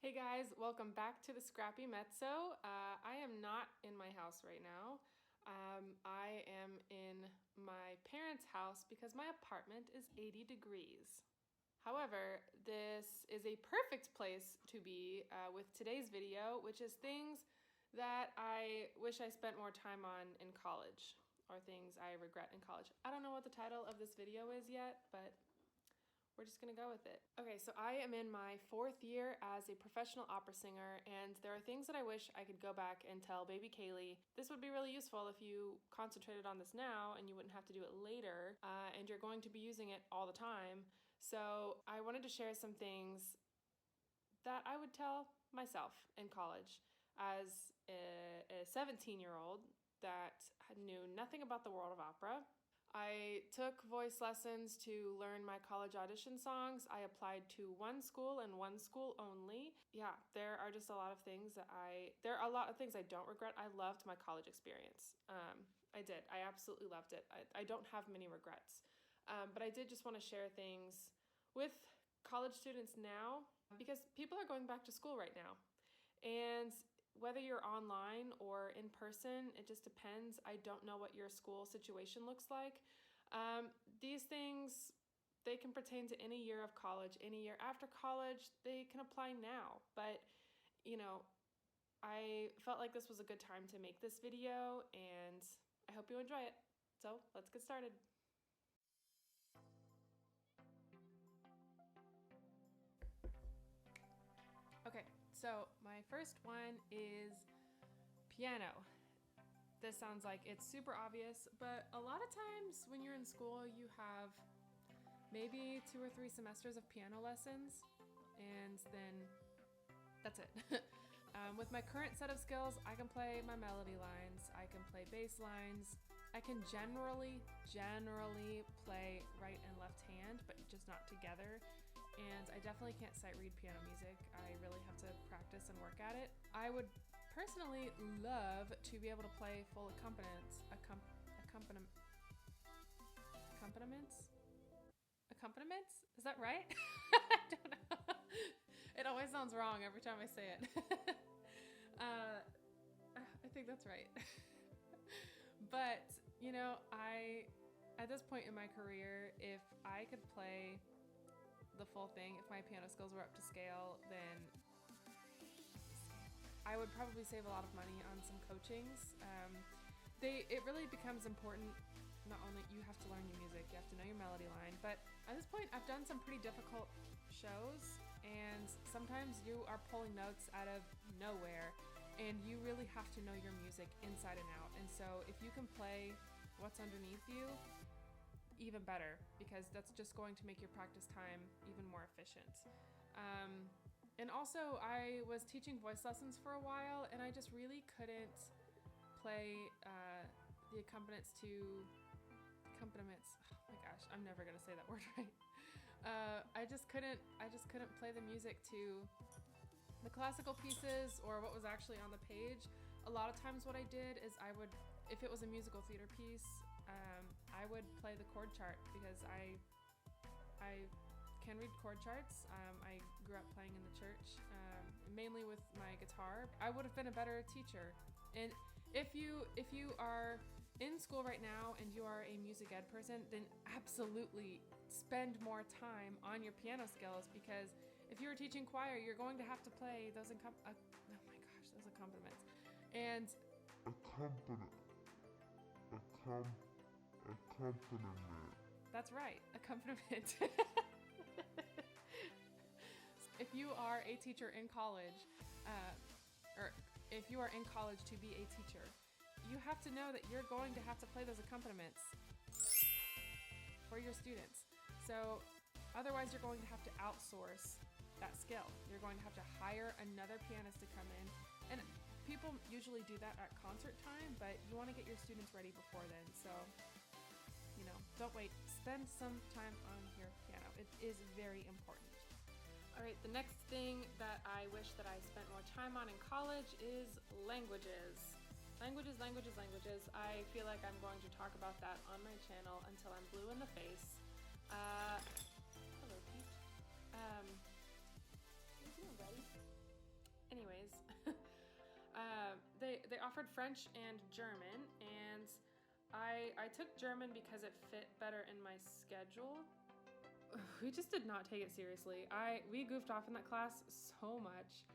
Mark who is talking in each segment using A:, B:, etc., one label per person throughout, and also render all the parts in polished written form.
A: Hey guys, welcome back to the Scrappy Mezzo. I am not in my house right now. I am in my parents' house because my apartment is 80 degrees. However, this is a perfect place to be with today's video, which is things that I wish I spent more time on in college, or things I regret in college. I don't know what the title of this video is yet, but we're just gonna go with it. Okay, so I am in my 4th year as a professional opera singer, and there are things that I wish I could go back and tell baby Kaylee. This would be really useful if you concentrated on this now and you wouldn't have to do it later, and you're going to be using it all the time. So I wanted to share some things that I would tell myself in college as a 17-year-old that knew nothing about the world of opera. I took voice lessons to learn my college audition songs. I applied to one school and one school only. Yeah, there are just a lot of things that there are a lot of things I don't regret. I loved my college experience. I did. I absolutely loved it. I don't have many regrets. But I did just want to share things with college students now because people are going back to school right now. And whether you're online or in person, it just depends. I don't know what your school situation looks like. These things, they can pertain to any year of college, any year after college, they can apply now. But, you know, I felt like this was a good time to make this video, and I hope you enjoy it. So let's get started. Okay, so my first one is piano. This sounds like it's super obvious, but a lot of times when you're in school, you have maybe 2 or 3 semesters of piano lessons, and then that's it. With my current set of skills, I can play my melody lines, I can play bass lines, I can generally play right and left hand, but just not together. And I definitely can't sight read piano music. I really have to practice and work at it. I would personally love to be able to play full accompaniments. Accompaniments? Is that right? I don't know. It always sounds wrong every time I say it. I think that's right. But, you know, at this point in my career, if I could play the full thing, if my piano skills were up to scale, then I would probably save a lot of money on some coachings. It really becomes important. Not only you have to learn your music, you have to know your melody line, but at this point I've done some pretty difficult shows, and sometimes you are pulling notes out of nowhere, and you really have to know your music inside and out. And so if you can play what's underneath you, even better, because that's just going to make your practice time even more efficient. And also, I was teaching voice lessons for a while, and I just really couldn't play the accompaniments. Oh my gosh, I'm never gonna say that word right. I just couldn't play the music to the classical pieces or what was actually on the page. A lot of times what I did is if it was a musical theater piece, I would play the chord chart because I can read chord charts. I grew up playing in the church, mainly with my guitar. I would have been a better teacher. And if you are in school right now and you are a music ed person, then absolutely spend more time on your piano skills, because if you were teaching choir, you're going to have to play those those accompaniments. And accompaniment. That's right, accompaniment. If you are a teacher in college, or if you are in college to be a teacher, you have to know that you're going to have to play those accompaniments for your students. So otherwise you're going to have to outsource that skill. You're going to have to hire another pianist to come in. And people usually do that at concert time, but you want to get your students ready before then. So, you know, don't wait. Spend some time on your piano. It is very important. All right, the next thing that I wish that I spent more time on in college is languages. Languages. I feel like I'm going to talk about that on my channel until I'm blue in the face. Hello, Pete. Is you ready? they offered French and German, and I took German because it fit better in my schedule. We just did not take it seriously. We goofed off in that class so much.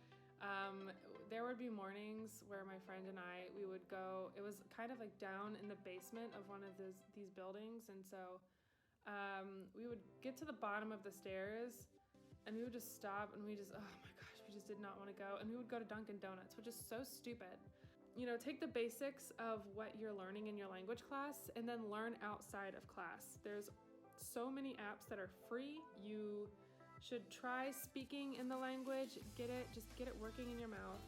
A: There would be mornings where my friend and we would go. It was kind of like down in the basement of one of these buildings, and so we would get to the bottom of the stairs, and we would just stop, and we just, oh my gosh, we just did not want to go, and we would go to Dunkin' Donuts, which is so stupid. You know, take the basics of what you're learning in your language class, and then learn outside of class. There's so many apps that are free. You should try speaking in the language, just get it working in your mouth,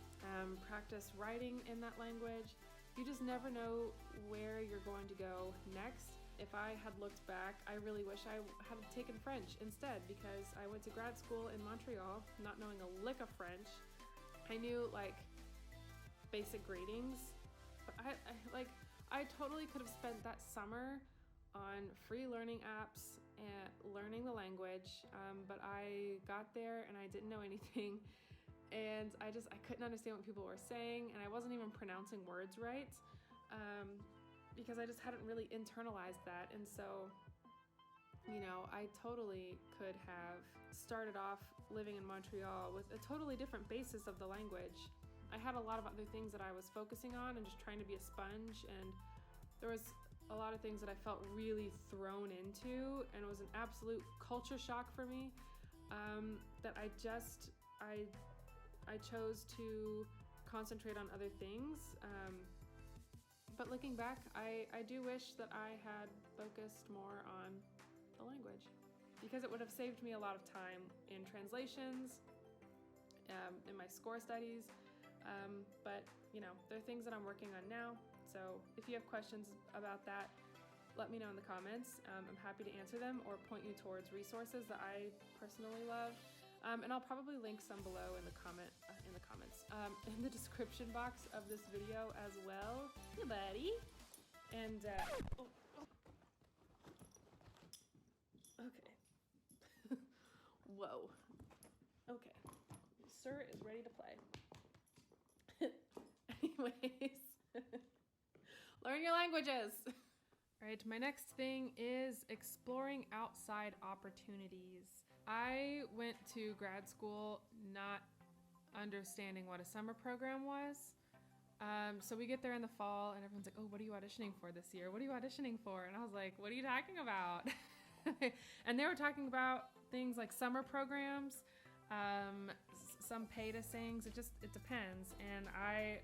A: practice writing in that language. You just never know where you're going to go next. If I had looked back, I really wish I had taken French instead, because I went to grad school in Montreal not knowing a lick of French. I knew like basic greetings, but I totally could have spent that summer on free learning apps and learning the language, but I got there and I didn't know anything, and I couldn't understand what people were saying, and I wasn't even pronouncing words right, because I just hadn't really internalized that. And so, you know, I totally could have started off living in Montreal with a totally different basis of the language. I had a lot of other things that I was focusing on and just trying to be a sponge, and there was a lot of things that I felt really thrown into, and it was an absolute culture shock for me, that I chose to concentrate on other things. But looking back, I do wish that I had focused more on the language, because it would have saved me a lot of time in translations, in my score studies. But you know, there are things that I'm working on now. So if you have questions about that, let me know in the comments. I'm happy to answer them or point you towards resources that I personally love. And I'll probably link some below in the comments, in the description box of this video as well. Hey, buddy. And, okay. Whoa. Okay. Sir is ready to play. Anyways. Learn your languages. All right, my next thing is exploring outside opportunities. I went to grad school not understanding what a summer program was. So we get there in the fall and everyone's like, oh, what are you auditioning for this year? What are you auditioning for? And I was like, what are you talking about? And they were talking about things like summer programs, some pay to sings. It depends. And I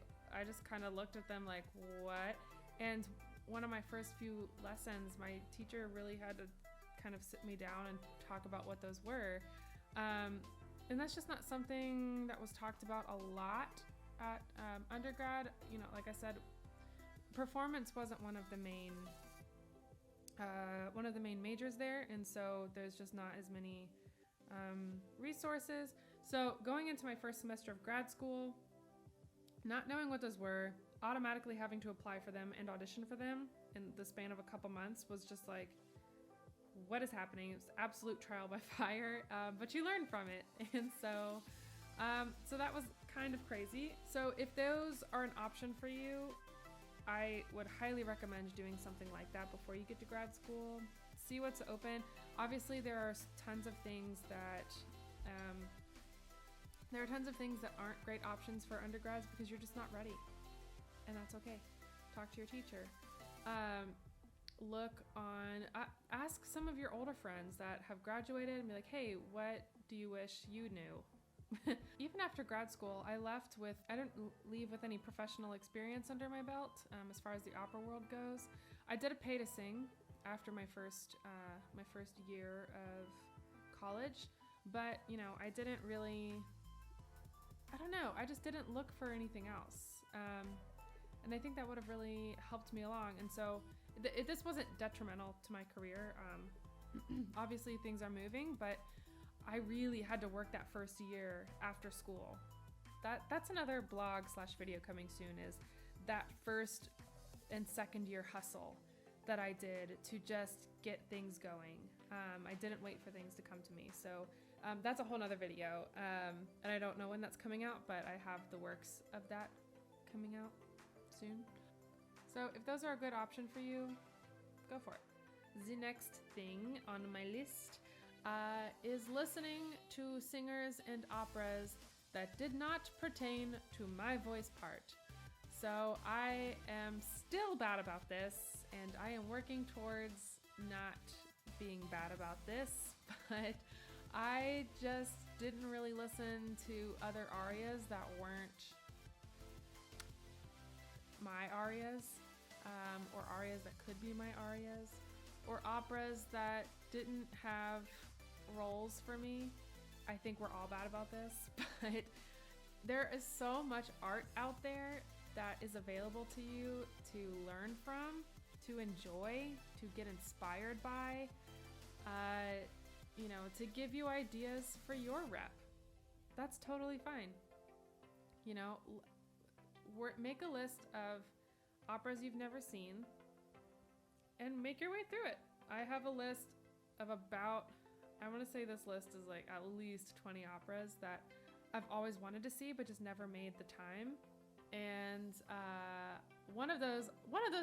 A: just kind of looked at them like, what? And one of my first few lessons, my teacher really had to kind of sit me down and talk about what those were. And that's just not something that was talked about a lot at undergrad. You know, like I said, performance wasn't one of the main majors there, and so there's just not as many resources. So going into my first semester of grad school, not knowing what those were, automatically having to apply for them and audition for them in the span of a couple months was just like, what is happening? It was absolute trial by fire, but you learn from it. And so that was kind of crazy. So if those are an option for you, I would highly recommend doing something like that before you get to grad school. See what's open. Obviously, there are tons of things that aren't great options for undergrads because you're just not ready. And that's okay. Talk to your teacher. Ask some of your older friends that have graduated and be like, hey, what do you wish you knew? Even after grad school, I didn't leave with any professional experience under my belt as far as the opera world goes. I did a pay to sing after my first year of college, but you know, I just didn't look for anything else. And I think that would have really helped me along. And so this wasn't detrimental to my career. Obviously things are moving, but I really had to work that first year after school. That's another blog/video coming soon, is that first and second year hustle that I did to just get things going. I didn't wait for things to come to me. So that's a whole nother video. And I don't know when that's coming out, but I have the works of that coming out soon. So if those are a good option for you, go for it. The next thing on my list is listening to singers and operas that did not pertain to my voice part. So I am still bad about this, and I am working towards not being bad about this, but I just didn't really listen to other arias that weren't my arias, or arias that could be my arias, or operas that didn't have roles for me. I think we're all bad about this, but there is so much art out there that is available to you to learn from, to enjoy, to get inspired by, to give you ideas for your rep. That's totally fine. Make a list of operas you've never seen and make your way through it. I have a list of I want to say this list is like at least 20 operas that I've always wanted to see but just never made the time. And one of those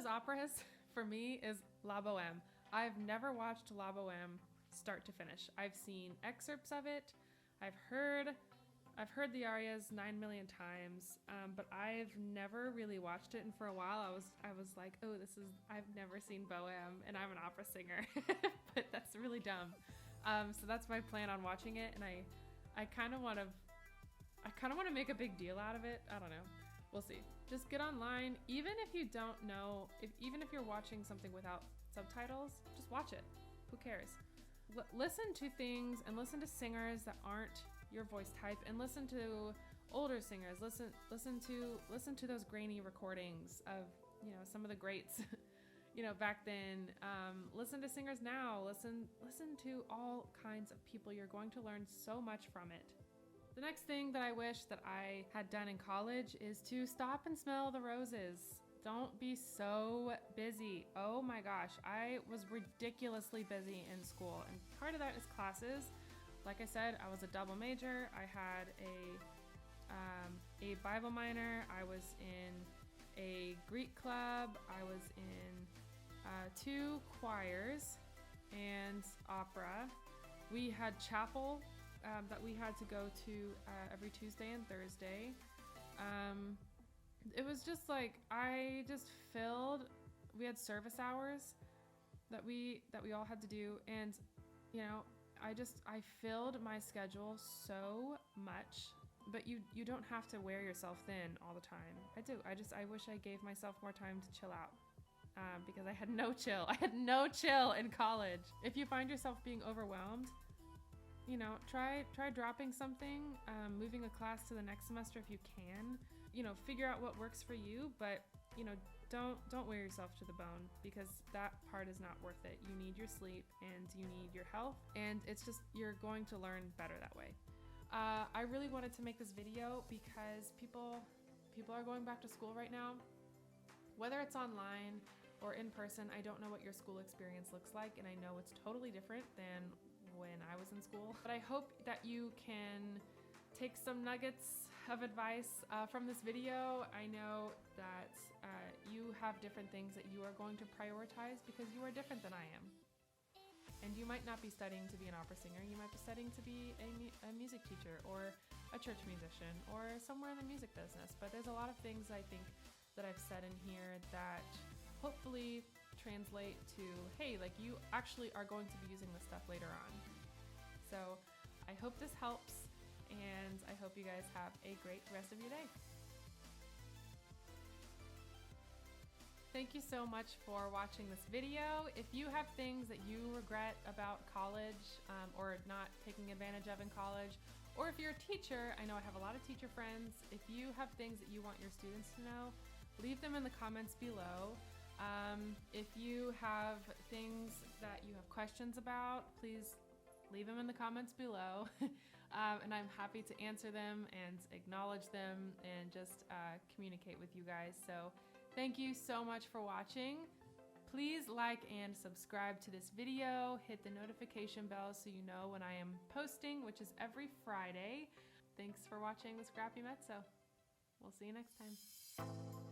A: operas for me is La Boheme. I've never watched La Boheme start to finish. I've seen excerpts of it. I've heard the arias 9 million times, but I've never really watched it. And for a while, I was like, oh, I've never seen Boheme, and I'm an opera singer, but that's really dumb. So that's my plan on watching it, and I kind of want to make a big deal out of it. I don't know. We'll see. Just get online, even if you don't know, even if you're watching something without subtitles, just watch it. Who cares? Listen to things and listen to singers that aren't your voice type, and listen to older singers. Listen to those grainy recordings of some of the greats back then. Listen to singers now. Listen to all kinds of people. You're going to learn so much from it. The next thing that I wish that I had done in college is to stop and smell the roses. Don't be so busy. Oh my gosh, I was ridiculously busy in school, and part of that is classes. Like I said, I was a double major. I had a Bible minor. I was in a Greek club. I was in 2 choirs and opera. We had chapel that we had to go to every Tuesday and Thursday. It was just like, we had service hours that we all had to do, and I filled my schedule so much. But you don't have to wear yourself thin all the time. I wish I gave myself more time to chill out, because I had no chill. I had no chill in college. If you find yourself being overwhelmed, try dropping something, moving a class to the next semester if you can. Figure out what works for you, but don't wear yourself to the bone, because that part is not worth it. You need your sleep and you need your health, and it's just, you're going to learn better that way. I really wanted to make this video because people are going back to school right now. Whether it's online or in person, I don't know what your school experience looks like, and I know it's totally different than when I was in school. But I hope that you can take some nuggets of advice from this video. I know that you have different things that you are going to prioritize because you are different than I am. And you might not be studying to be an opera singer. You might be studying to be a music teacher or a church musician or somewhere in the music business. But there's a lot of things I think that I've said in here that hopefully translate to, hey, like, you actually are going to be using this stuff later on. So I hope this helps, and I hope you guys have a great rest of your day. Thank you so much for watching this video. If you have things that you regret about college, or not taking advantage of in college, or if you're a teacher, I know I have a lot of teacher friends. If you have things that you want your students to know, leave them in the comments below. If you have things that you have questions about, please leave them in the comments below. And I'm happy to answer them and acknowledge them and just communicate with you guys. So thank you so much for watching. Please like and subscribe to this video. Hit the notification bell so you know when I am posting, which is every Friday. Thanks for watching The Scrappy Mezzo. We'll see you next time.